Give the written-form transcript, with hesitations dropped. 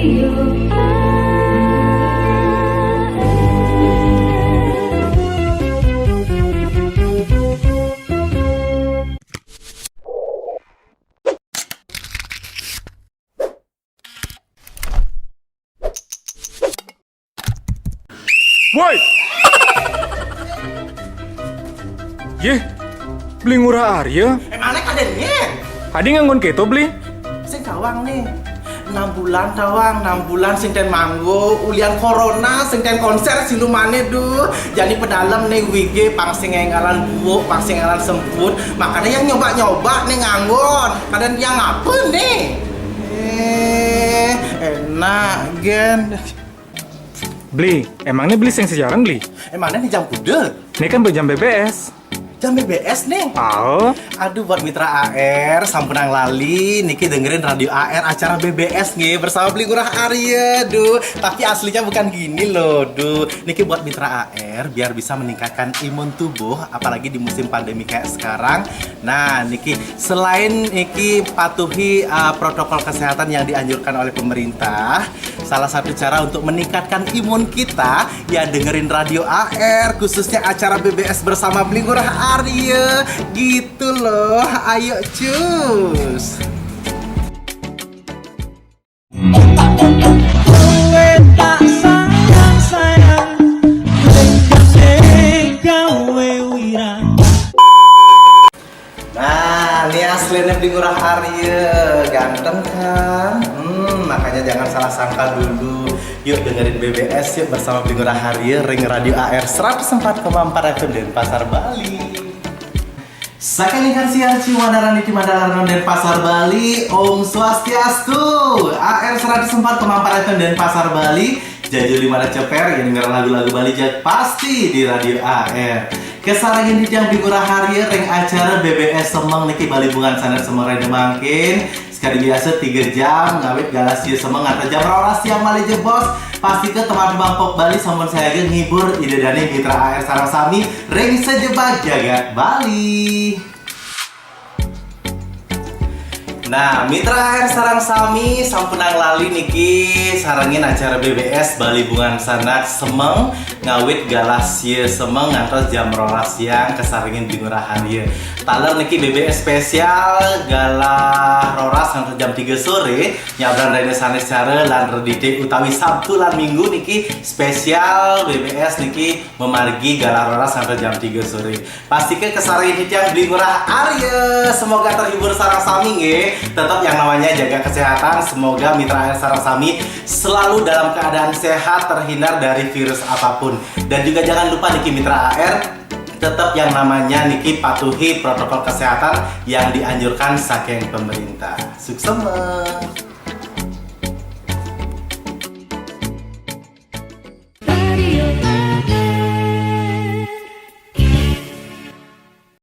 Woi! Ye, beli ngurah Arya. Mana kadennya? Adi nganggon keto beli. Sing tawang nih. 6 bulan tawang, 6 bulan sing ten manggo, ulian corona sing ten konser silumane duh. Jadi pedalam nih WG pang sing ngalan buuk, pang sing ngalan semput. Makanya yang nyoba-nyoba nih nganggon. Kadang yang apa nih? Enak gen. Beli, emangnya beli sing sejarang beli? Emangnya nih jam kuda? Ini kan jam BBS. Jam BBS nih. Oh, Aduh buat mitra AR, sampunang lali, Niki dengerin radio AR acara BBS nih bersama Beli Ngurah Arya, duh. Tapi aslinya bukan gini loh, duh. Niki buat mitra AR biar bisa meningkatkan imun tubuh, apalagi di musim pandemi kayak sekarang. Nah, Niki selain Niki patuhi protokol kesehatan yang dianjurkan oleh pemerintah, salah satu cara untuk meningkatkan imun kita ya dengerin radio AR, khususnya acara BBS bersama Beli Ngurah Arya gitu loh. Ayo cus. Nah, ini aslinya Beli Ngurah Arya, ganteng kan? Makanya jangan salah sangka dulu. Yuk dengerin BBS yuk bersama Beli Ngurah Arya, Ring Radio AR 104,4 FM Denpasar, Bali. Sakalikan siaci wadarani di Madalaran Denpasar, Bali. Om Swastiastu. AR 104,4 FM Denpasar, Bali. Jajuli mana ceper yang denger lagu-lagu Bali jak pasti di Radio AR. Kesarangin di jam Beli Ngurah Arya ring acara BBS Semeng niki Bali bungan sana semua reda mangkin. Sekali biasa 3 jam ngawit galasi semeng atau jam rolas siang mali jebos. Pasti ke teman Bangkok Bali sampun saya ge ngibur ide dani mitra AR sareng sami ring sejebak jagat Bali. Nah, mitra AR sarang sami sampunang lali niki sarangin acara BBS Bali Bungan Sanak Semeng ngawit galasye semeng ngantos jam rolas siang kesarangin Beli Ngurah Arya. Taler niki BBS spesial galah rolas ngantos jam 3 sore nyabran rene sanes cara lan redite utawi Sabtu lan Minggu niki spesial BBS niki memargi galah rolas ngantos jam 3 sore. Pastikan kesarangin yang Beli Ngurah Arya. Semoga terhibur sareng sami nggih. Tetap yang namanya jaga kesehatan. Semoga mitra AR sareng sami selalu dalam keadaan sehat, terhindar dari virus apapun. Dan juga jangan lupa niki mitra AR tetap yang namanya niki patuhi protokol kesehatan yang dianjurkan saking pemerintah. Sukses.